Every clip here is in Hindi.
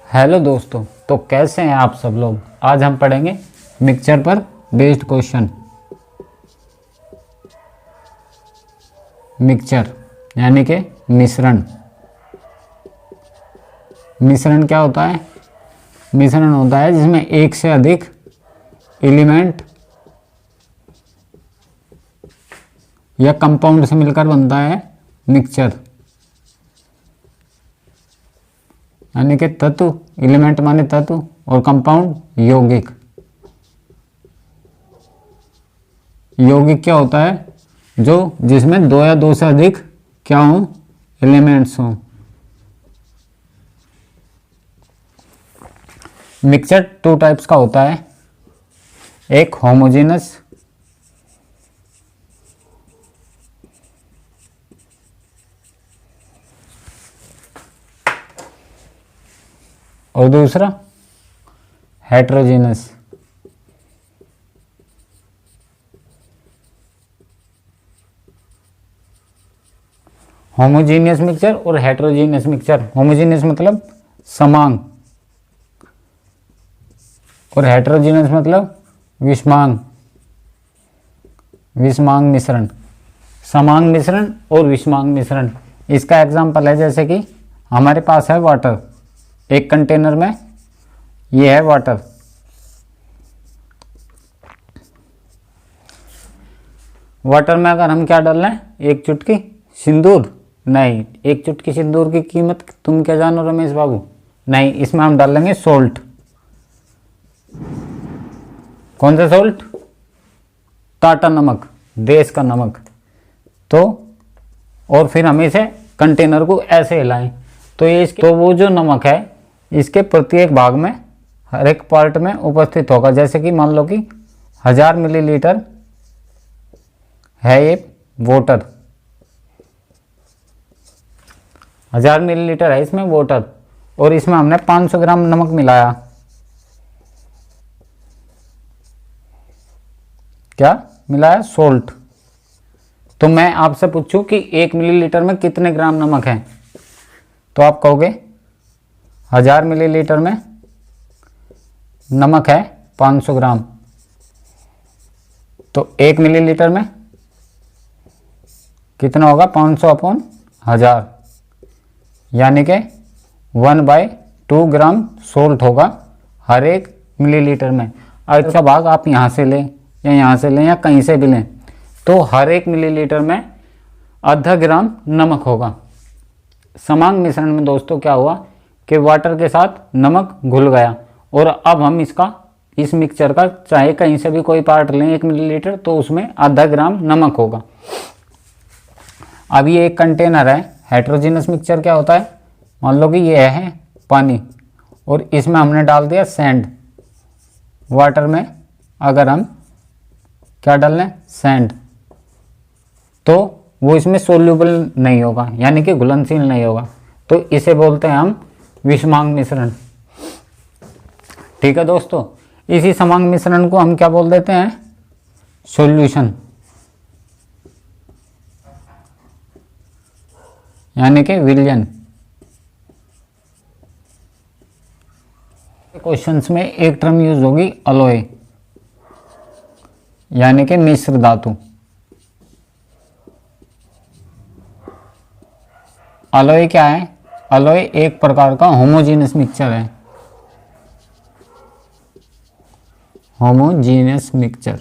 हेलो दोस्तों, तो कैसे हैं आप सब लोग। आज हम पढ़ेंगे मिक्सचर पर बेस्ड क्वेश्चन। मिक्सचर यानी कि मिश्रण। मिश्रण क्या होता है? मिश्रण होता है जिसमें एक से अधिक एलिमेंट या कंपाउंड से मिलकर बनता है मिक्सचर। यानी कि तत्व, एलिमेंट माने तत्व, और कंपाउंड यौगिक। यौगिक क्या होता है? जो जिसमें दो या दो से अधिक क्या हों, एलिमेंट्स हों। मिक्सचर टू टाइप्स का होता है, एक होमोजेनस और दूसरा हेट्रोजेनस। होमोजेनियस मिक्सचर और हेट्रोजेनियस मिक्सचर। होमोजेनियस मतलब समान और हेट्रोजेनियस मतलब विषमांग मिश्रण। समान मिश्रण और विषमांग मिश्रण। इसका एग्जांपल है जैसे कि हमारे पास है वाटर, एक कंटेनर में ये है वाटर। वाटर में अगर हम क्या डाल रहे हैं, एक चुटकी सिंदूर? नहीं। एक चुटकी सिंदूर की कीमत तुम क्या जानो रमेश बाबू? नहीं, इसमें हम डाल लेंगे सोल्ट। कौन सा सोल्ट? टाटा नमक, देश का नमक। तो और फिर हम इसे कंटेनर को ऐसे हिलाएं तो वो जो नमक है इसके प्रत्येक भाग में, हर एक पार्ट में उपस्थित होगा। जैसे कि मान लो कि 1000 मिलीलीटर है ये वाटर, 1000 मिलीलीटर है इसमें वाटर, और इसमें हमने 500 ग्राम नमक मिलाया। क्या मिलाया? सोल्ट। तो मैं आपसे पूछूं कि 1 मिलीलीटर में कितने ग्राम नमक है, तो आप कहोगे 1000 मिलीलीटर में नमक है 500 ग्राम। तो 1 मिलीलीटर में कितना होगा? 500 अपॉन 1000, यानी कि 1/2 ग्राम सोल्ट होगा हर एक मिलीलीटर में। और इसका भाग आप यहाँ से लें या यहाँ से लें या कहीं से भी लें, तो हर एक मिलीलीटर में आधा ग्राम नमक होगा। समान मिश्रण में दोस्तों क्या हुआ कि वाटर के साथ नमक घुल गया, और अब हम इस मिक्सचर का चाहे कहीं से भी कोई पार्ट लें 1 मिलीलीटर, तो उसमें आधा ग्राम नमक होगा। अब ये एक कंटेनर है। हेट्रोजेनस मिक्सचर क्या होता है? मान लो कि ये है पानी और इसमें हमने डाल दिया सैंड। वाटर में अगर हम क्या डाल लें? सैंड, तो वो इसमें सोल्यूबल नहीं होगा, यानी कि घुलनशील नहीं होगा। तो इसे बोलते हैं हम विषमांग मिश्रण। ठीक है दोस्तों, इसी समान मिश्रण को हम क्या बोल देते हैं? सॉल्यूशन, यानी कि विलयन। क्वेश्चंस में एक टर्म यूज होगी अलॉय, यानी कि मिश्र धातु। अलॉय क्या है? अलॉय एक प्रकार का होमोजेनियस मिक्सचर है। Homogeneous mixture.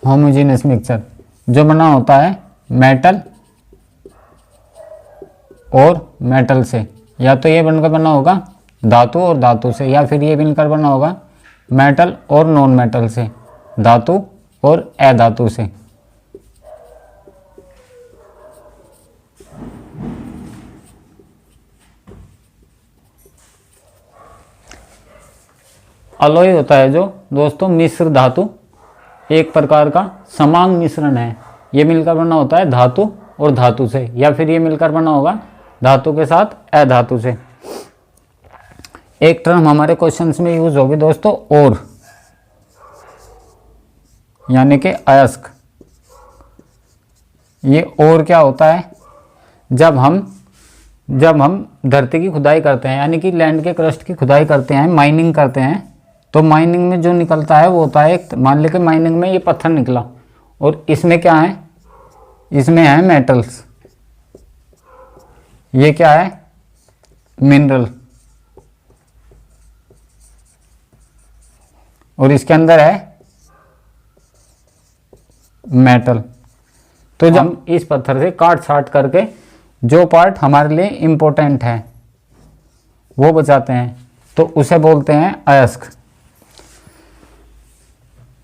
होमोजेनियस मिक्सचर जो बना होता है मेटल और मेटल से, या तो ये बनकर बना होगा धातु और धातु से, या फिर ये बनकर बना होगा मेटल और नॉन मेटल से, धातु और अधातु से। अलॉय होता है जो दोस्तों मिश्र धातु, एक प्रकार का समान मिश्रण है। ये मिलकर बना होता है धातु और धातु से, या फिर ये मिलकर बना होगा धातु के साथ अधातु से। एक टर्म हमारे क्वेश्चंस में यूज होगी दोस्तों और, यानी कि अयस्क। ये और क्या होता है? जब हम धरती की खुदाई करते हैं, यानी कि लैंड के क्रस्ट की खुदाई करते हैं, माइनिंग करते हैं, तो माइनिंग में जो निकलता है वो होता है, मान लें कि माइनिंग में ये पत्थर निकला और इसमें क्या है, इसमें है मेटल्स, ये क्या है, मिनरल, और इसके अंदर है मेटल। तो जब हम इस पत्थर से काट छाट करके जो पार्ट हमारे लिए इम्पोर्टेंट है वो बचाते हैं, तो उसे बोलते हैं अयस्क।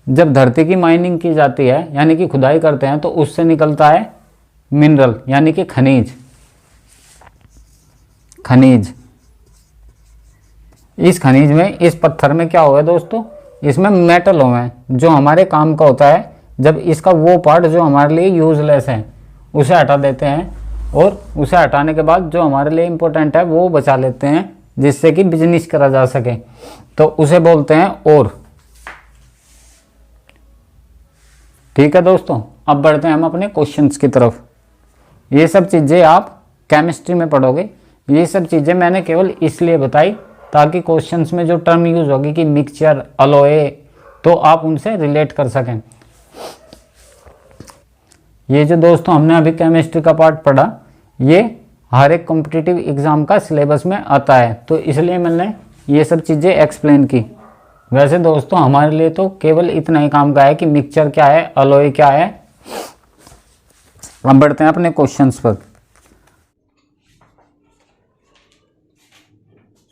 जब धरती की माइनिंग की जाती है, यानी कि खुदाई करते हैं, तो उससे निकलता है मिनरल, यानी कि खनिज। इस खनिज में, इस पत्थर में क्या हुआ है दोस्तों, इसमें मेटल हुए हैं जो हमारे काम का होता है। जब इसका वो पार्ट जो हमारे लिए यूजलेस है उसे हटा देते हैं, और उसे हटाने के बाद जो हमारे लिए इम्पोर्टेंट है वो बचा लेते हैं, जिससे कि बिजनेस करा जा सके, तो उसे बोलते हैं और। ठीक है दोस्तों, अब बढ़ते हैं हम अपने क्वेश्चंस की तरफ। ये सब चीज़ें आप केमिस्ट्री में पढ़ोगे। ये सब चीज़ें मैंने केवल इसलिए बताई ताकि क्वेश्चंस में जो टर्म यूज होगी कि मिक्सचर, अलॉय, तो आप उनसे रिलेट कर सकें। ये जो दोस्तों हमने अभी केमिस्ट्री का पार्ट पढ़ा, ये हर एक कॉम्पिटिटिव एग्जाम का सिलेबस में आता है, तो इसलिए मैंने ये सब चीज़ें एक्सप्लेन की। वैसे दोस्तों हमारे लिए तो केवल इतना ही काम का है कि मिक्सचर क्या है, अलॉय क्या है। अब बढ़ते हैं अपने क्वेश्चंस पर।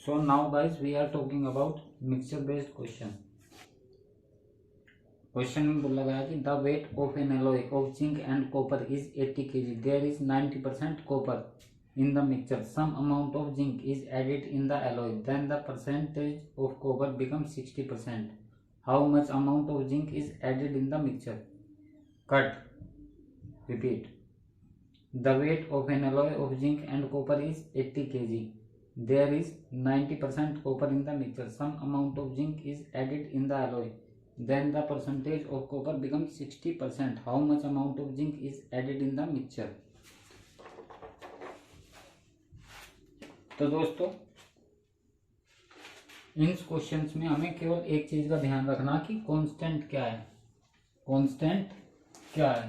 So now guys we are talking about mixture based question. Question में बोला गया कि the weight of an alloy of zinc and copper is 80 kg. There is 90% copper in the mixture. Some amount of zinc is added in the alloy. Then the percentage of copper becomes 60%. How much amount of zinc is added in the mixture? Cut. Repeat. The weight of an alloy of zinc and copper is 80 kg. There is 90% copper in the mixture. Some amount of zinc is added in the alloy. Then the percentage of copper becomes 60%. How much amount of zinc is added in the mixture? तो दोस्तों इन क्वेश्चंस में हमें केवल एक चीज का ध्यान रखना कि कांस्टेंट क्या है। कांस्टेंट क्या है?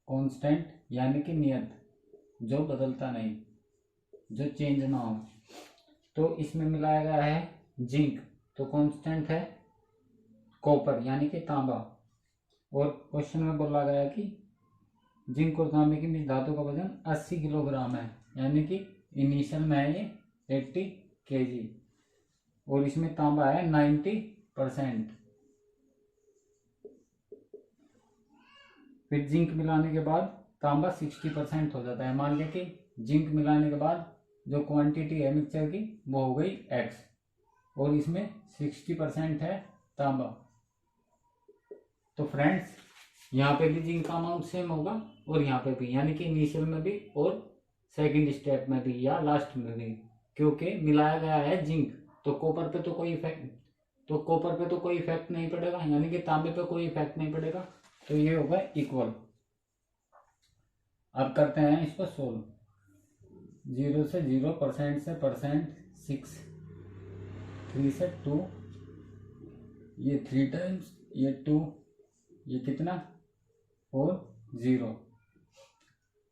कांस्टेंट यानी कि नियत, जो बदलता नहीं, जो चेंज ना हो। तो इसमें मिलाया गया है जिंक, तो कांस्टेंट है कॉपर यानी कि तांबा। और क्वेश्चन में बोला गया कि जिंक और तांबे की मिश्र धातु का वजन 80 किलोग्राम है, यानी कि इनिशियल में है ये 80 kg, और इसमें तांबा है 90%। फिर जिंक मिलाने के बाद तांबा 60% हो जाता है। मान लिया कि जिंक मिलाने के बाद जो क्वांटिटी है मिक्सचर की वो हो गई x, और इसमें 60% है तांबा। तो फ्रेंड्स यहाँ पे भी जिंक का अमाउंट सेम होगा और यहाँ पे भी, यानी कि इनिशियल में भी और सेकंड स्टेप में भी या लास्ट में भी, क्योंकि मिलाया गया है जिंक। तो कॉपर पे तो कोई इफेक्ट नहीं पड़ेगा, यानी कि तांबे पे कोई इफेक्ट नहीं पड़ेगा, तो ये होगा इक्वल। अब करते हैं इसको सोल्व। 0 से 0, परसेंट से परसेंट, 6, 3 से 2, ये 3 टाइम्स, ये 2, ये कितना, और 0,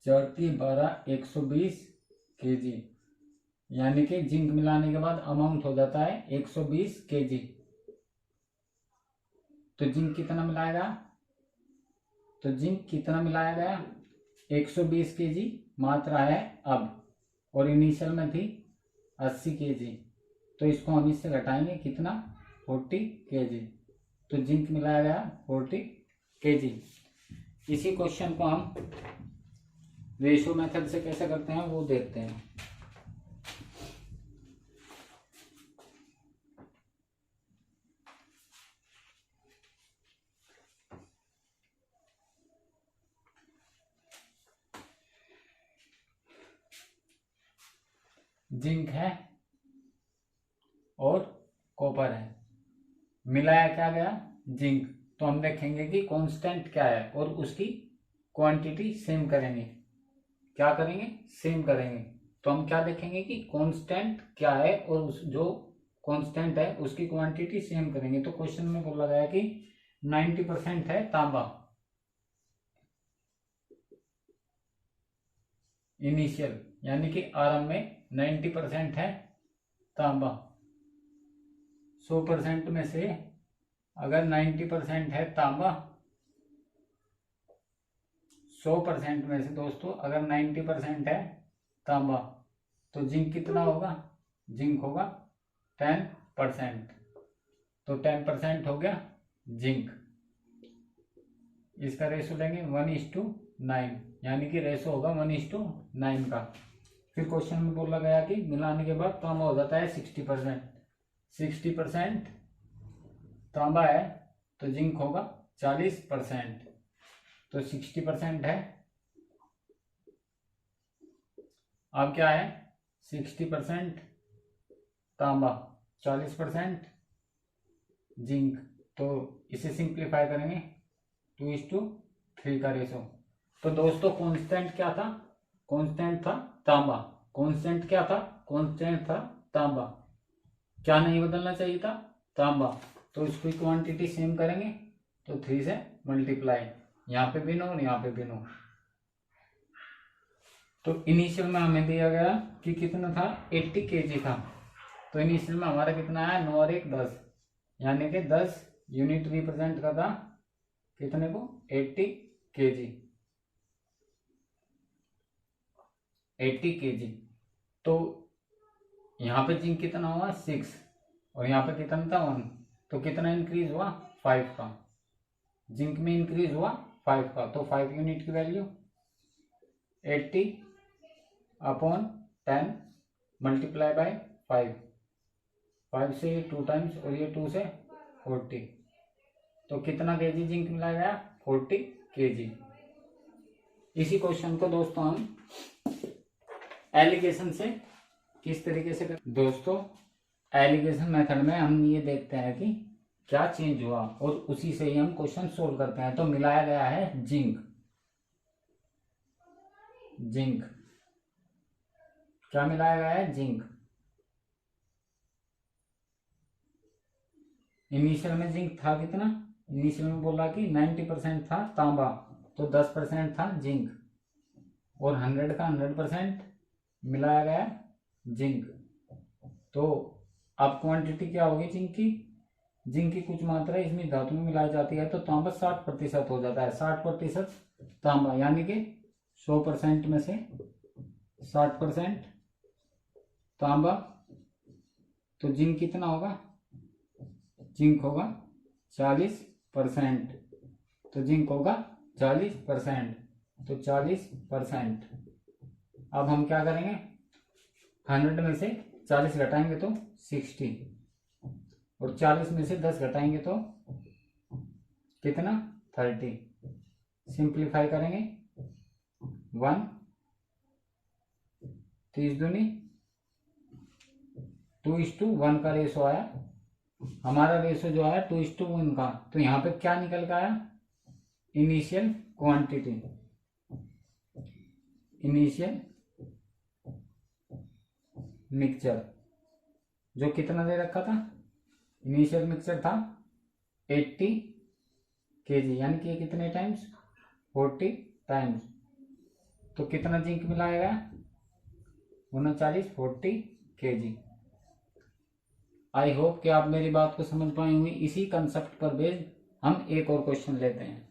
4 3 12, 120 kg, यानी कि जिंक मिलाने के बाद अमाउंट हो जाता है 120 kg। तो जिंक कितना मिलाया गया? तो जिंक कितना मिलाया गया? 120 kg मात्रा है अब, और इनिशियल में थी 80 kg, तो इसको हम इससे घटाएंगे कितना, 40 kg। तो जिंक मिलाया गया 40 kg। इसी क्वेश्चन को हम रेशो मेथड से कैसे करते हैं वो देखते हैं। जिंक है और कॉपर है, मिलाया क्या गया? जिंक। तो हम देखेंगे कि कांस्टेंट क्या है और उसकी क्वांटिटी सेम करेंगे। क्या करेंगे? सेम करेंगे। तो हम क्या देखेंगे कि कांस्टेंट क्या है और उस जो कांस्टेंट है उसकी क्वांटिटी सेम करेंगे। तो क्वेश्चन में बोला गया कि 90% है तांबा इनिशियल, यानी कि आरंभ में 90% है तांबा। 100% में से अगर 90% है तांबा, 100% में से दोस्तों अगर 90% है तांबा, तो जिंक कितना होगा? जिंक होगा 10%। तो 10% हो गया जिंक। इसका रेशो लेंगे 1:9, यानी कि रेशो होगा 1:9 का। फिर क्वेश्चन में बोला गया कि मिलाने के बाद तांबा हो जाता है 60%। 60% तांबा है तो जिंक होगा 40%। तो 60% है, अब क्या है? 60% तांबा, 40% जिंक। तो इसे सिंप्लीफाई करेंगे 2:3 का रेशो। तो दोस्तों कांस्टेंट क्या था? कांस्टेंट था तांबा। कांस्टेंट क्या था? कांस्टेंट था तांबा। क्या नहीं बदलना चाहिए था? तांबा। तो इसकी क्वांटिटी सेम करेंगे तो 3 से मल्टीप्लाई, यहाँ पे भी नो और यहाँ पे भी नो। तो इनिशियल में हमें दिया गया कि कितना था? 80 kg था। तो इनिशियल में हमारा कितना आया? 9 और 1 10, यानी कि 10 यूनिट रिप्रेजेंट करता कितने को? 80 kg। 80 kg। तो यहाँ पे जिंक कितना हुआ? 6 और यहाँ पे कितना था? 1। तो कितना इंक्रीज हुआ? 5 का। जिंक में इंक्रीज हुआ 5 का। तो 5 यूनिट की वैल्यू 80/10 मल्टीप्लाई बाय 5। 5 से 2 टाइम्स और ये 2 से 40। तो कितना केजी जिंक मिला गया? 40 kg। इसी क्वेश्चन को दोस्तों हम एलिगेशन से किस तरीके से करते? दोस्तों एलिगेशन मेथड में हम ये देखते हैं कि क्या चेंज हुआ और उसी से ही हम क्वेश्चन सोल्व करते हैं। तो मिलाया गया है जिंक। जिंक क्या मिलाया गया है? जिंक। इनिशियल में जिंक था कितना? इनिशियल में बोला कि 90% था तांबा, तो 10% था जिंक और 100 का 100% मिलाया गया जिंक। तो अब क्वांटिटी क्या होगी जिंक की? जिंक की कुछ मात्रा इसमें धातु में मिलाई जाती है तो तांबा 60% हो जाता है। 60% तांबा, यानी कि 100% में से 60% तांबा। तो जिंक कितना होगा? जिंक होगा 40%। तो जिंक होगा 40%। तो 40%। अब हम क्या करेंगे? 100 में से 40 घटाएंगे तो 60 और 40 में से 10 घटाएंगे तो कितना? 30। सिंप्लीफाई करेंगे 1 30 दूनी 2:1 का रेशो आया। हमारा रेशो जो आया 2:1 का। तो यहाँ पे क्या निकल के आया? Initial quantity. इनिशियल मिक्सचर जो कितना दे रखा था? इनिशियल मिक्सचर था 80 kg, यानी कि कितने टाइम्स? 40 टाइम्स। तो कितना जिंक मिलाया गया? 39 kg। आई होप कि आप मेरी बात को समझ पाए हुए। इसी कंसेप्ट पर बेस्ड हम एक और क्वेश्चन लेते हैं।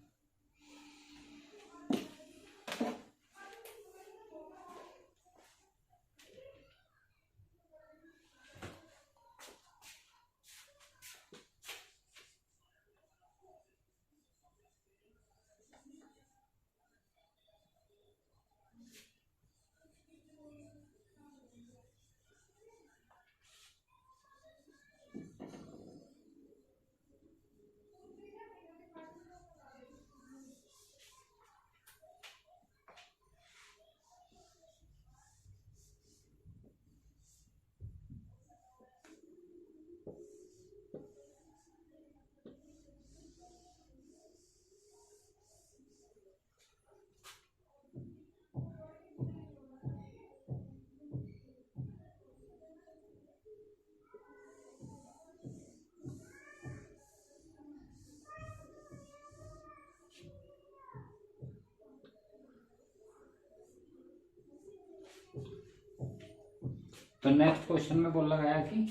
तो नेक्स्ट क्वेश्चन में बोला गया कि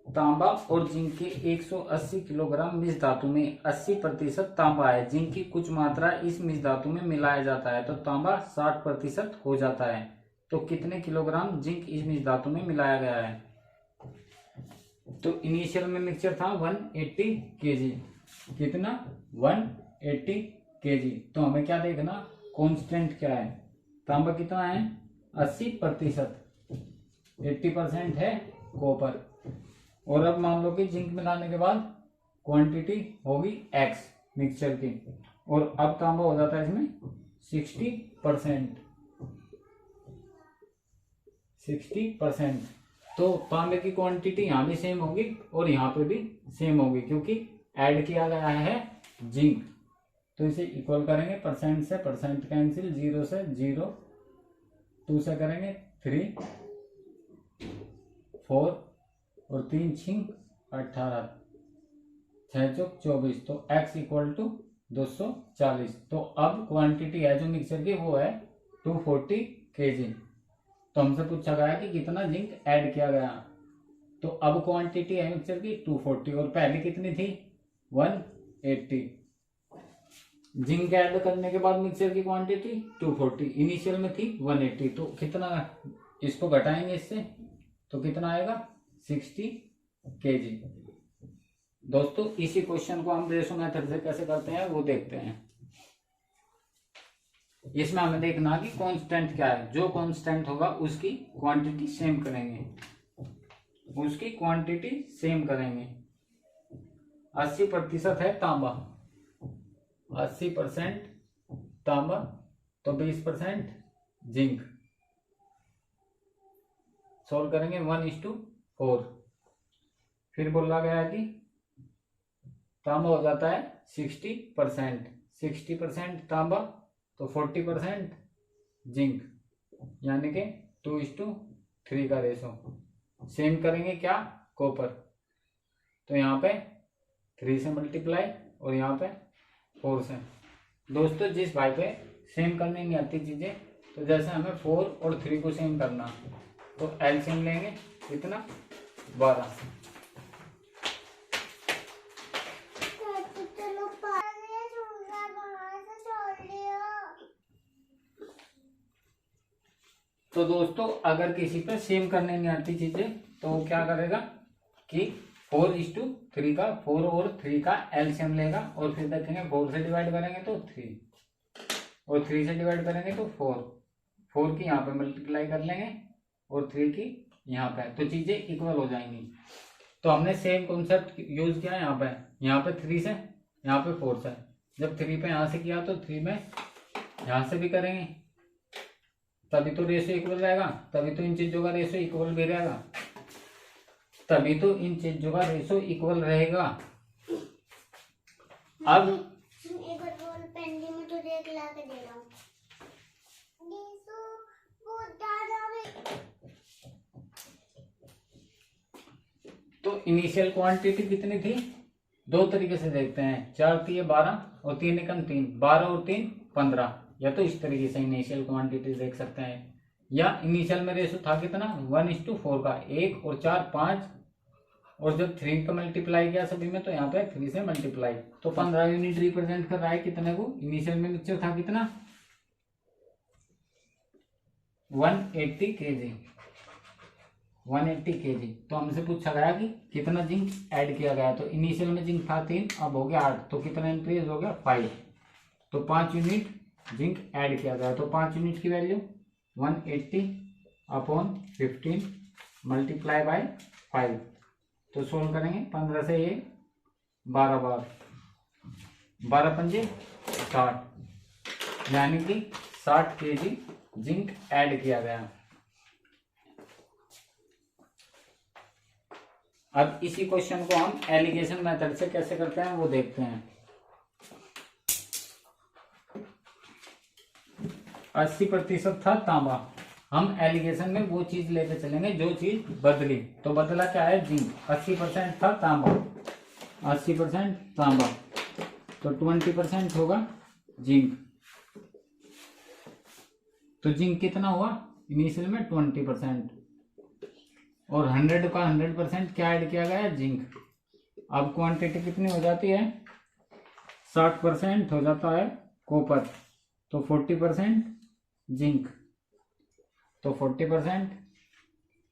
तांबा और जिंक के 180 किलोग्राम मिश्र धातु में 80% तांबा है। जिंक की कुछ मात्रा इस मिश्र धातु में मिलाया जाता है तो तांबा 60% हो जाता है। तो कितने किलोग्राम जिंक इस मिश्र धातु में मिलाया गया है? तो इनिशियल में मिक्सचर था 180 केजी। कितना? 180 केजी। तो हमें क्या देखना, कांस्टेंट क्या है? तांबा कितना है? 80%। 80% है कॉपर। और अब मान लो कि जिंक मिलाने के बाद क्वांटिटी होगी x मिक्सचर की, और अब तांबा हो जाता है इसमें 60%। 60%। तो तांबे की क्वांटिटी यहाँ भी सेम होगी और यहाँ पे भी सेम होगी, क्योंकि ऐड किया गया है जिंक। तो इसे इक्वल करेंगे, परसेंट से परसेंट कैंसिल, 0 से 0, 2 से करेंगे 3, 4 और 3 छिंग 18, 6 चौक 24। तो x इक्वल टू 240। तो अब क्वांटिटी है जो मिक्सचर की वो है 240 केजी। तो हमसे पूछा गया कि कितना जिंक ऐड किया गया। तो अब क्वांटिटी है मिक्सचर की 240 और पहले कितनी थी? 180। जिंक ऐड करने के बाद मिक्सचर की क्वांटिटी 240, इनिशियल में थी 180। तो कितना, इसको घटाएंगे इससे तो कितना आएगा? 60 केजी। दोस्तों इसी क्वेश्चन को हम रेशो मेथड से कैसे करते हैं वो देखते हैं। इसमें हमें देखना कि कांस्टेंट क्या है। जो कांस्टेंट होगा उसकी क्वांटिटी सेम करेंगे, उसकी क्वांटिटी सेम करेंगे। 80% है तांबा, 80% तांबा, तो 20% जिंक। सोल्व करेंगे 1:4। फिर बोला गया कि तांबा हो जाता है 60%। 60% तांबा तो 40% जिंक, यानी कि 2:3 का रेशो। सेम करेंगे क्या? कॉपर। तो यहाँ पे 3 से मल्टीप्लाई और यहाँ पे 4 से। दोस्तों जिस भाई पे सेम करने नहीं आती चीजें, तो जैसे हमें 4 और 3 को सेम करना, तो एलसीएम लेंगे कितना? 12। तो दोस्तों अगर किसी पे सेम करने नहीं आती चीजें तो वो क्या करेगा कि 4:3 का 4 और 3 का एलसीएम लेगा और फिर देखेंगे 4 से डिवाइड करेंगे तो 3 और 3 से डिवाइड करेंगे तो 4 की यहाँ पे मल्टीप्लाई कर लेंगे और 3 की यहाँ पे, तो चीजें इक्वल हो जाएंगी। तो हमने सेम कॉन्सेप्ट यूज किया यहाँ पे 3 से, यहाँ पे 4 से। जब 3 पे यहाँ से किया तो 3 में यहाँ से भी करेंगे, तभी तो रेशो इक्वल रहेगा, तभी तो इन चीजों का रेशो इक्वल भी रहेगा, तभी तो इन चीजों का रेशो इक्वल रहेगा। अब एक बार पेन में तुझे एक ला के दे रहा हूँ। तो इनिशियल क्वांटिटी कितनी थी? 2 तरीके से देखते हैं, 4 3 12 और 3 एकम 3, 12 और 3 15। या तो इस तरीके से इनिशियल क्वांटिटी देख सकते हैं, या इनिशियल में रेशो था कितना? 1:4 का, 1 और 4 5, और जब 3 का मल्टीप्लाई किया सभी में तो यहाँ पे 3 से मल्टीप्लाई, तो 15 यूनिट रिप्रेजेंट कर रहा है कितने को? इनिशियल में मिक्सचर था कितना? 180 केजी। 180 केजी। तो हमसे पूछा गया कि कितना जिंक ऐड किया गया। तो इनिशियल में जिंक था 3, अब हो गया 8, तो कितना इंक्रीज हो गया? 5। तो 5 यूनिट जिंक ऐड किया गया। तो 5 यूनिट की वैल्यू 180/15 मल्टीप्लाई बाय 5। तो सोल्व करेंगे, 15 से ये 12 बार, 12 पंजे 60, यानी कि 60 केजी जिंक ऐड किया गया। अब इसी क्वेश्चन को हम एलिगेशन मेथड से कैसे करते हैं वो देखते हैं। 80% था तांबा, हम एलिगेशन में वो चीज लेते चलेंगे जो चीज बदली। तो बदला क्या है? जिंक। 80% था तांबा, 80% तांबा, तो 20% होगा जिंक। तो जिंक कितना हुआ? इनिशियल में 20%, और 100 का 100% क्या ऐड किया गया है, जिंक। अब क्वांटिटी कितनी हो जाती है, 60% हो जाता है कॉपर, तो 40% जिंक, तो 40%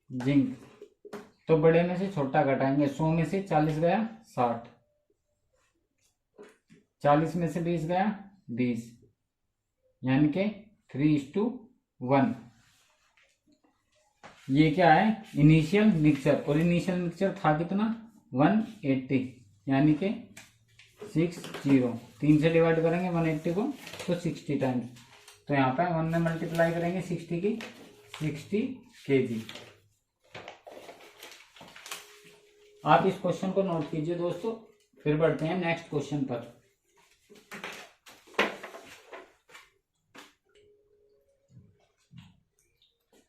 जिंक। तो बड़े में से छोटा घटाएंगे, 100 में से 40 गया 60, 40 में से 20 गया 20, यानी कि 3:1। ये क्या है, इनिशियल मिक्सचर, और इनिशियल मिक्सचर था कितना, 180, यानी कि 60, 3 से डिवाइड करेंगे 180 को तो 60 टाइम्स, तो यहाँ पे 1 में मल्टीप्लाई करेंगे 60 की, 60 kg। आप इस क्वेश्चन को नोट कीजिए दोस्तों, फिर बढ़ते हैं नेक्स्ट क्वेश्चन पर।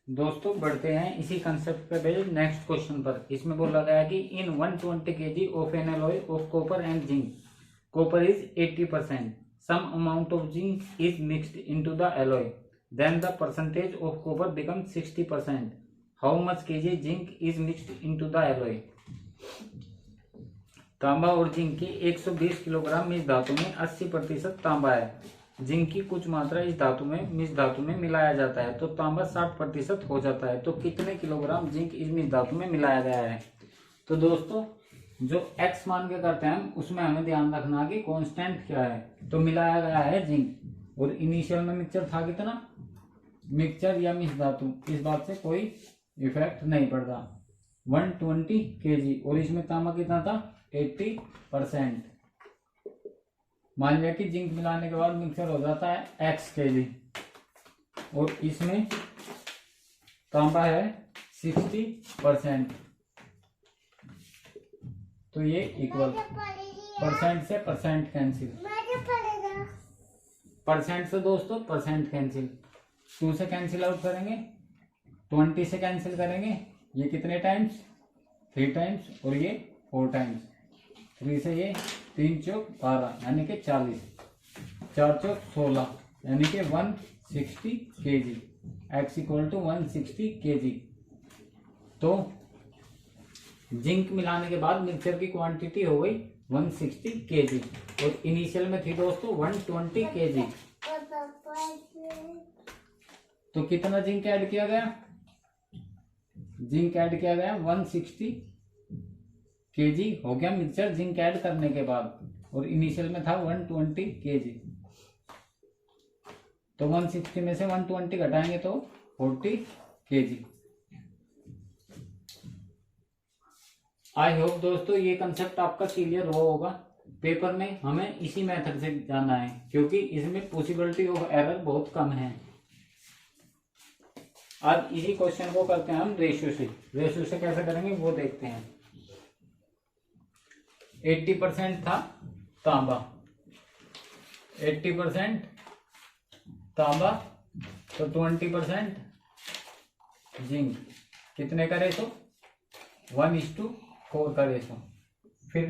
दोस्तों बढ़ते हैं इसी कंसेप्ट पे बेस्ड नेक्स्ट क्वेश्चन पर। इसमें बोला गया है कि in 120 kg of an alloy of copper and zinc, copper is 80%, some amount of zinc is mixed into the alloy, then the percentage of copper become 60%, how much kg zinc is mixed into the alloy. तांबा और जिंक की 120 किलोग्राम मिश्र धातु में 80% तांबा है, जिंक की कुछ मात्रा इस धातु में मिश्र धातु में मिलाया जाता है, तो तांबा 60% हो जाता है, तो कितने किलोग्राम जिंक इस मिश्र धातु में मिलाया गया है। तो दोस्तों जो x मान के करते हैं हम, उसमें हमें ध्यान रखना कि कांस्टेंट क्या है, तो मिलाया गया है जिंक, और इनिशियल में मिक्सचर था कितना, मिक्सचर या मिश्र धातु, इस बात से कोई इफेक्ट नहीं पड़ता, 120 kg, और इसमें तांबा कितना था, 80%। मान लिया कि जिंक मिलाने के बाद मिक्सचर हो जाता है x kg, और इसमें तांबा है 60%, तो ये इक्वल, परसेंट से परसेंट कैंसिल, परसेंट से दोस्तों परसेंट कैंसिल, 2 से कैंसिल आउट करेंगे, 20 से कैंसिल करेंगे, ये कितने टाइम्स, 3 टाइम्स, और ये 4 टाइम्स, 3 से ये 3 चौक 12, यानी कि 40, 4 चौक 16, यानी कि 160 kg, x equal to 160 kg। तो जिंक मिलाने के बाद मिक्सचर की क्वांटिटी हो गई 160 kg, और इनिशियल में थी दोस्तों 120 kg। तो कितना जिंक ऐड किया गया, जिंक ऐड किया गया 160 kg हो गया मिक्सचर जिंक ऐड करने के बाद, और इनिशियल में था 120 kg। तो 160 में से 120 घटाएंगे तो 40 kg। आई होप दोस्तों ये कंसेप्ट आपका क्लियर हुआ होगा। पेपर में हमें इसी मेथड से जाना है, क्योंकि इसमें पॉसिबिलिटी ऑफ एरर बहुत कम है। आज इसी क्वेश्चन को करते हैं हम रेशियो से। रेशियो से कैसे करेंगे वो देखते हैं। 80% था तांबा, 80% तांबा, तो 20% जिंक, कितने का रेशो, 1:4 का रेशो। फिर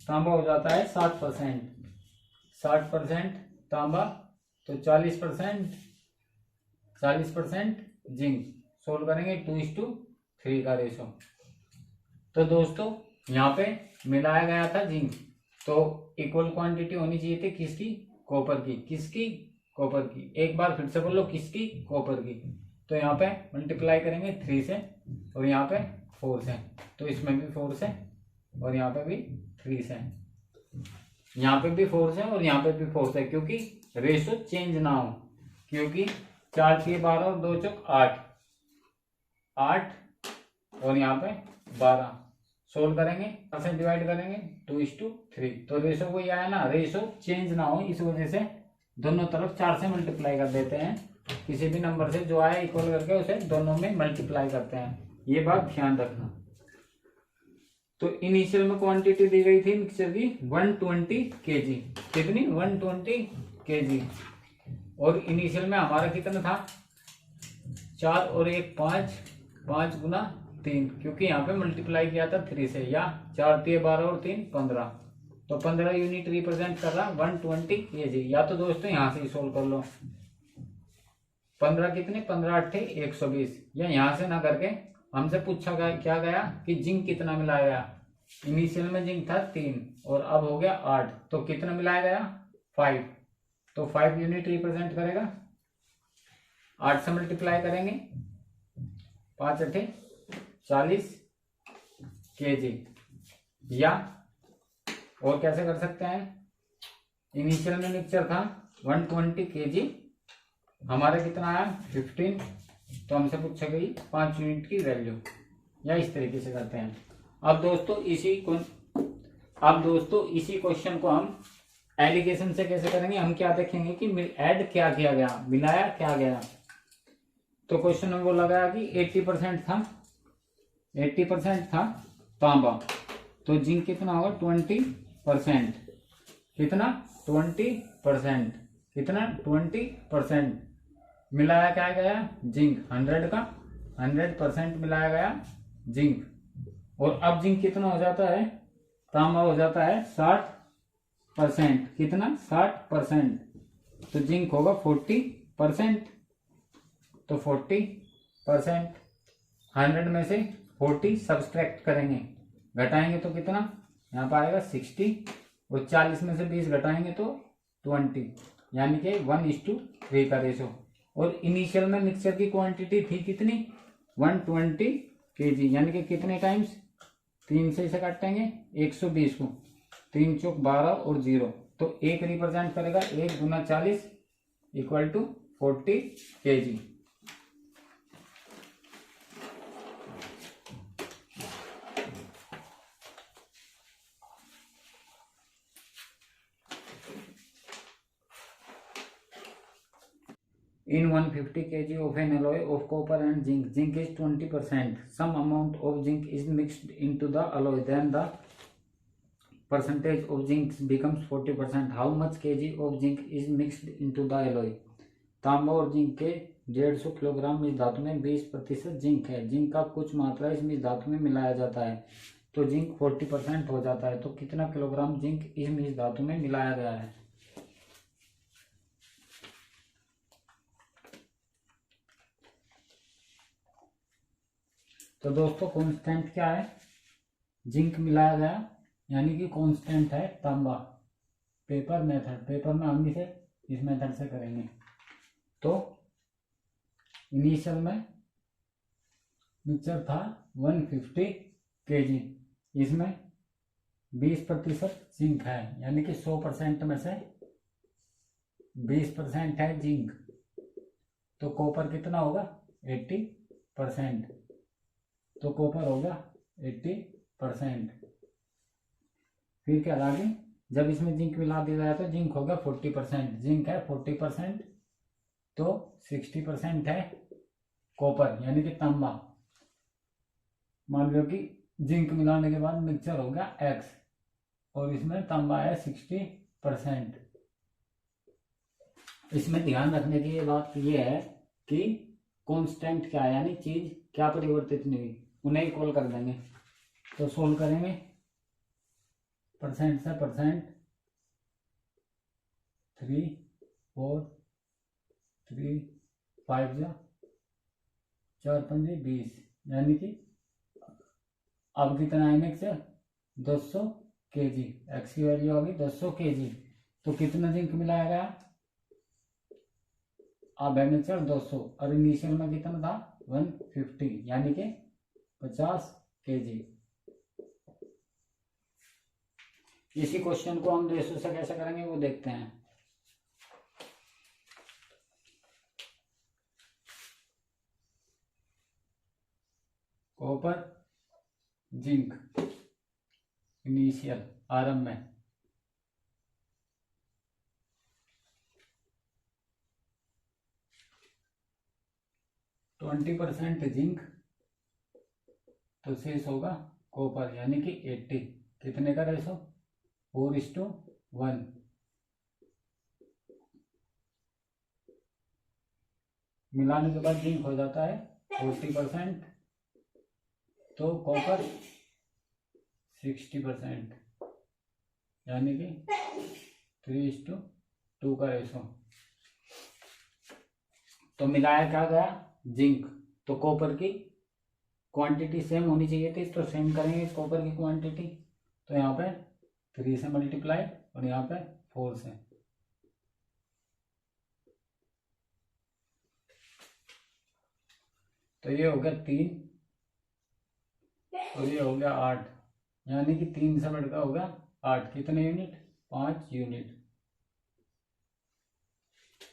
तांबा हो जाता है 60%, 60% तांबा, तो 40% जिंक, सोल्व करेंगे 2:3 का रेशो। तो दोस्तों यहाँ पे मिलाया गया था जिंक, तो इक्वल क्वांटिटी होनी चाहिए थी किसकी, कॉपर की, किसकी, कॉपर की। एक बार फिर से बोलो, किसकी, कॉपर की। तो यहाँ पे मल्टीप्लाई करेंगे 3 से, और यहाँ पे 4 से, तो इसमें भी 4 से, और यहाँ पे भी 3 से, यहाँ पे भी 4 से, और यहाँ पे भी 4 से, क्योंकि रेशो चेंज ना हो, क्योंकि 4 3 12 और 2 चौक 8, और यहाँ पे 12। सोल्व करेंगे, से डिवाइड करेंगे 2:3, तो रेशो वही आया ना, रेशो चेंज ना हो, इस वजह से दोनों तरफ 4 से मल्टीप्लाई कर देते हैं। किसी भी नंबर से जो आया इक्वल करके उसे दोनों में मल्टीप्लाई करते हैं, ये बात ध्यान रखना। तो इनिशियल में क्वांटिटी दी गई थी मिक्सचर की 120 kg, कितनी, 120 kg, और इनिशियल में हमारा कितना था, 4 और 1 5, 5 गुना 3, क्योंकि यहाँ पे मल्टीप्लाई किया था 3 से, या 4 3 12 और 3 15, तो 15 यूनिट रिप्रेजेंट कर रहा 120 kg। या तो दोस्तों यहाँ से ही सोल्व कर लो, 15 कितने, 15 अट्ठे 120। या यहां से ना करके हमसे पूछा गया क्या गया कि जिंक कितना मिलाया गया। इनिशियल में जिंक था 3 और अब हो गया 8, तो कितना मिलाया गया 5। तो 5 यूनिट रिप्रेजेंट करेगा। 8 से मल्टीप्लाई करेंगे, 5 अट्ठे 40 kg। या और कैसे कर सकते हैं, इनिशियल में मिक्सचर था 120 kg, हमारा कितना आया 15, तो हमसे पूछा गई 5 यूनिट की वैल्यू। या इस तरीके से करते हैं। अब दोस्तों इसी क्वेश्चन को हम एलिगेशन से कैसे करेंगे, हम क्या देखेंगे कि ऐड क्या किया गया, मिलाया क्या गया। तो क्वेश्चन में बोला गया कि 80% था तांबा, तो जिंक कितना होगा 20%। कितना 20%, कितना 20% मिलाया क्या गया जिंक, 100 का 100% मिलाया गया जिंक। और अब जिंक कितना हो जाता है, तांबा हो जाता है 60%। कितना 60%, तो जिंक होगा 40%। तो 40%, 100 में से 40 सब्सट्रैक्ट करेंगे, घटाएंगे तो कितना यहाँ पर आएगा 60, और 40 में से 20 घटाएंगे तो 20, यानी कि 1:3 का रेशो। और इनिशियल में मिक्सचर की क्वांटिटी थी कितनी 120 kg, यानी कि कितने टाइम्स 3 से इसे काटेंगे 120 को, 3 चौक 12 और 0, तो 1 रिप्रेजेंट करेगा 1 गुना 40 equal to 40 kg। In 150 kg of an alloy of copper and zinc is 20%. Some amount of zinc is mixed into the alloy, then the percentage of zinc becomes 40%. How much kg of zinc is mixed into the alloy? तांबा और जिंक के 150 किलोग्राम इस धातु में 20% जिंक है। जिंक का कुछ मात्रा इस धातु में मिलाया जाता है, तो जिंक 40% हो जाता है। तो कितना किलोग्राम जिंक इस धातु में मिलाया गया है। तो दोस्तों कांस्टेंट क्या है, जिंक मिलाया गया, यानी कि कांस्टेंट है तांबा। पेपर में हम इसे इस मेथड से करेंगे। तो इनिशियल में मिक्सचर था 150 kg, इसमें 20% जिंक है, यानी कि 100% में से 20% है जिंक, तो कॉपर कितना होगा 80%, तो कॉपर होगा 80%। फिर क्या आगे, जब इसमें जिंक मिला दिया जाए तो जिंक होगा 40%, जिंक है 40%, तो 60% है कॉपर यानी कि तांबा। मान लो कि जिंक मिलाने के बाद मिक्सचर हो गया X और इसमें तांबा है 60%। इसमें ध्यान रखने की बात यह है कि कांस्टेंट क्या है, यानी चीज क्या परिवर्तित नहीं हुई, उन्हें कॉल कर देंगे। तो सोल्व करेंगे, परसेंट से परसेंट 3 4 3 5 4 5 20, यानी कि अब कितना है मिक्सचर 200 kg, एक्स की वैल्यू होगी 200 kg। तो कितना जिंक मिलाया गया, अब है मिक्सचर 200 और इनिशियल में कितना था 150, यानी कि 50 kg। इसी क्वेश्चन को हम रेशो से कैसे करेंगे वो देखते हैं। कॉपर जिंक इनिशियल आरंभ में 20% जिंक, तो शेष होगा कॉपर यानी कि 80। कितने का रेशो 4:1। मिलाने के बाद जिंक हो जाता है 40%, तो कॉपर 60%, यानी कि 3:2 का रेशो। तो मिलाया क्या गया, जिंक। तो कॉपर की क्वांटिटी सेम होनी चाहिए थी, तो सेम करेंगे कॉपर की क्वांटिटी। तो यहाँ पे 3 से मल्टीप्लाई और यहाँ पे 4 से। तो ये हो गया 3 और ये हो गया 8, यानी कि 3 से बढ़कर हो गया 8। कितने यूनिट, 5 यूनिट।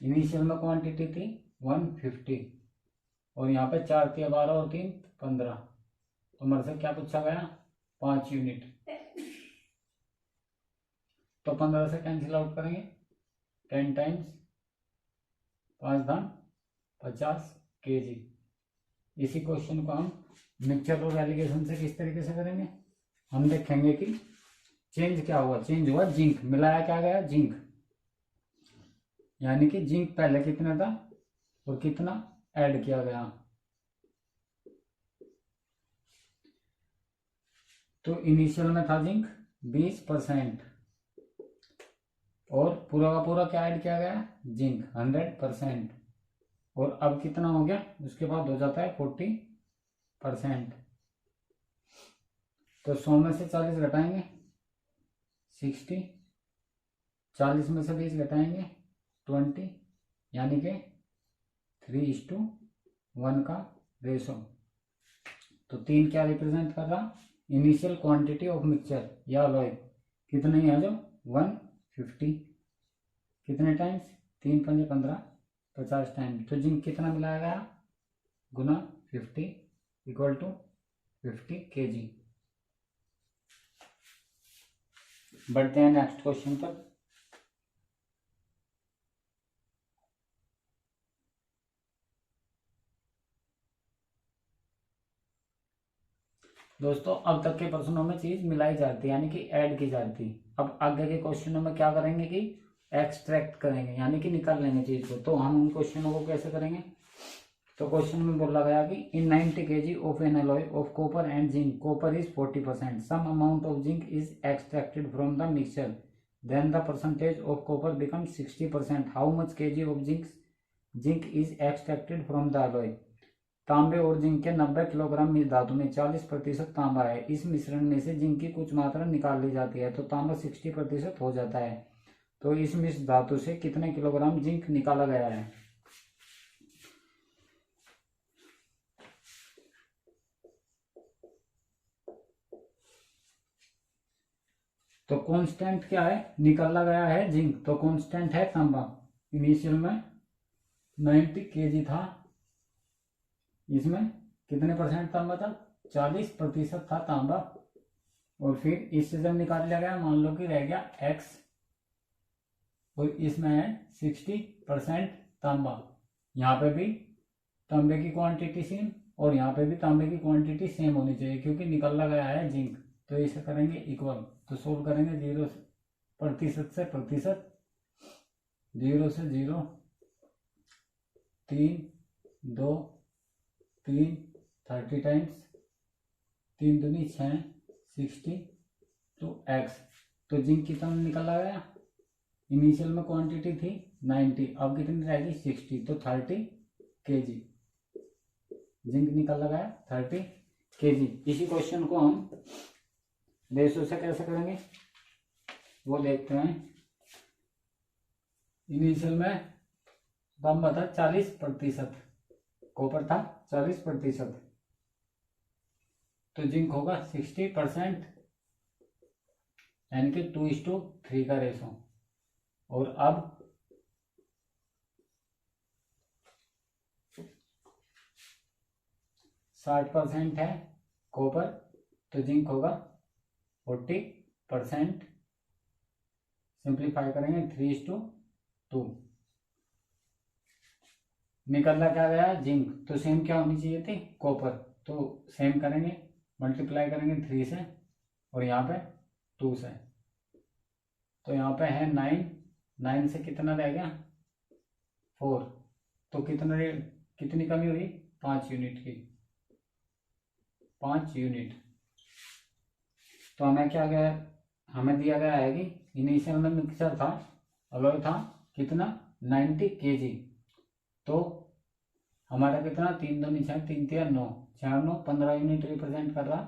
इनिशियल में क्वांटिटी थी 150 और यहाँ पे 4 थी 12 और 3 15। तो मेरे से क्या पूछा गया, 5 यूनिट। तो 15 से कैंसिल आउट करेंगे, 10 टाइम्स 5 दान 50 kg। इसी क्वेश्चन को हम मिक्सचर और एलिगेशन से किस तरीके से करेंगे, हम देखेंगे कि चेंज क्या हुआ। चेंज हुआ जिंक, मिलाया क्या गया, जिंक। यानी कि जिंक पहले कितना था और कितना ऐड किया गया। तो इनिशियल में था जिंक 20% और पूरा का पूरा क्या ऐड किया गया, जिंक 100%। और अब कितना हो गया, उसके बाद हो जाता है 40%। तो 100 में से 40 घटाएंगे 60, 40 में से 20 घटाएंगे 20, यानी कि 3:1 का रेशो। तो 3 क्या रिप्रेजेंट कर रहा, इनिशियल क्वांटिटी ऑफ मिक्सचर या अलॉय। कितने है जो 150, कितने टाइम्स, 3 पंजे 15, 50 टाइम्स। तो जिंक कितना मिलाया गया, गुना 50 इक्वल टू 50 kg। बढ़ते हैं नेक्स्ट क्वेश्चन पर। दोस्तों अब तक के प्रश्नों में चीज मिलाई जाती है, यानी कि ऐड की जाती। अब आगे के क्वेश्चनों में क्या करेंगे कि एक्सट्रैक्ट करेंगे, यानी कि निकाल लेंगे चीज को। तो हम उन क्वेश्चनों को कैसे करेंगे, तो क्वेश्चन में बोला गया कि in 90 kg of an alloy of copper and zinc, copper is 40%, some amount of zinc is extracted from the mixture, then the percentage of copper become 60%, how much kg of zinc is extracted from the alloy. तांबे और जिंक के 90 किलोग्राम मिश्र धातु में 40% तांबा है। इस मिश्रण में से जिंक की कुछ मात्रा निकाल ली जाती है, तो तांबा 60% हो जाता है। तो इस मिश्र धातु से कितने किलोग्राम जिंक निकाला गया है। तो कांस्टेंट क्या है, निकाला गया है जिंक, तो कांस्टेंट है तांबा। इनिशियल में 90 kg था, इसमें कितने परसेंट तांबा था, 40% था तांबा। और फिर इससे जब निकाल लिया गया, मान लो कि रह गया x और इसमें है 60% तांबा। यहाँ पे भी तांबे की क्वांटिटी सेम और यहाँ पे भी तांबे की क्वांटिटी सेम होनी चाहिए, क्योंकि निकाला गया है जिंक। तो इसे करेंगे इक्वल, तो सोल्व करेंगे 0 प्रतिशत से प्रतिशत, 0 से 0, 3 2 3 30 टाइम्स, 3 दूनी 6, 60 तो x। तो जिंक कितना निकला गया, इनिशियल में क्वांटिटी थी 90, अब कितनी रहेगी 60, तो 30 kg जिंक निकल गया 30 kg। इसी क्वेश्चन को हम रेशो से कैसे करेंगे वो देखते हैं। इनिशियल में तांबा था 40%, कॉपर था 40%, तो जिंक होगा 60%, यानी कि 2:3 का रेशो। और अब %60 है कॉपर, तो जिंक होगा 40%। सिंप्लीफाई करेंगे 3:2। निकलना क्या गया जिंक, तो सेम क्या होनी चाहिए थी कॉपर, तो सेम करेंगे, मल्टीप्लाई करेंगे 3 से और यहाँ पे 2 से। तो यहाँ पे है 9 से कितना रह गया 4, तो कितनी कमी हुई 5 यूनिट की, 5 यूनिट। तो हमें क्या गया, हमें दिया गया है कि इनिशियल में मिक्सचर था, अलॉय था कितना 90 kg, तो हमारा कितना 3 दूनी 6, 3 तिया 9, 4 9 15 यूनिट रिप्रेजेंट कर रहा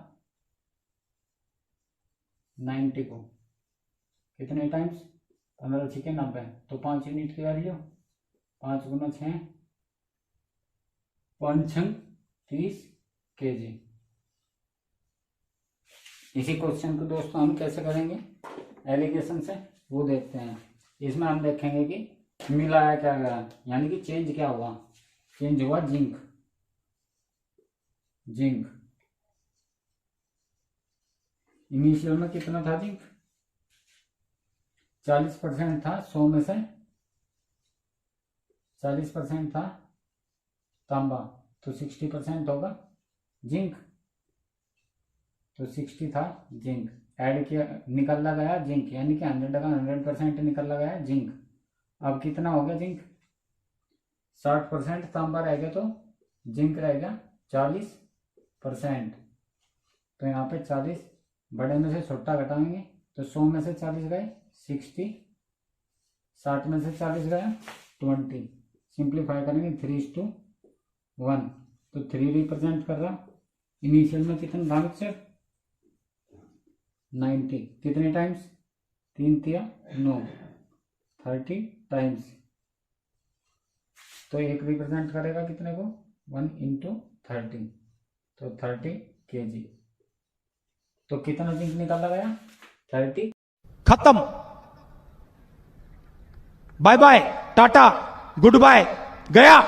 90 को। कितने टाइम्स 15 6 90, तो 5 यूनिट की वैल्यू 5 गुना 6 5 6 30 kg। इसी क्वेश्चन को दोस्तों हम कैसे करेंगे एलिगेशन से वो देखते हैं। इसमें हम देखेंगे कि मिलाया क्या गया, यानी कि चेंज क्या हुआ। चेंज हुआ जिंक। जिंक इनिशियल में कितना था जिंक 40% था, 100 में से 40% था तांबा, तो 60% होगा जिंक, तो 60 था जिंक। ऐड किया निकल गया जिंक, यानी कि 100 का 100% निकल गया जिंक। अब कितना हो गया जिंक 60%, तांबा रह गया तो जिंक रहेगा 40%। तो यहाँ पे 40 बड़े में से छोटा घटाएंगे तो 100 में से 40 गए 60, 60 में से 40 गया 20, सिंप्लीफाई करेंगे 3:1, तो 3 रिप्रेजेंट कर रहा। इनिशियल में कितने था मिक्सचर 90, कितने टाइम्स 3 तिया 9, 30 टाइम्स, तो एक रिप्रेजेंट करेगा कितने को 1 × 30, तो 30 kg। तो कितना जिंक निकाला गया 30। खत्म। Bye bye tata goodbye गया।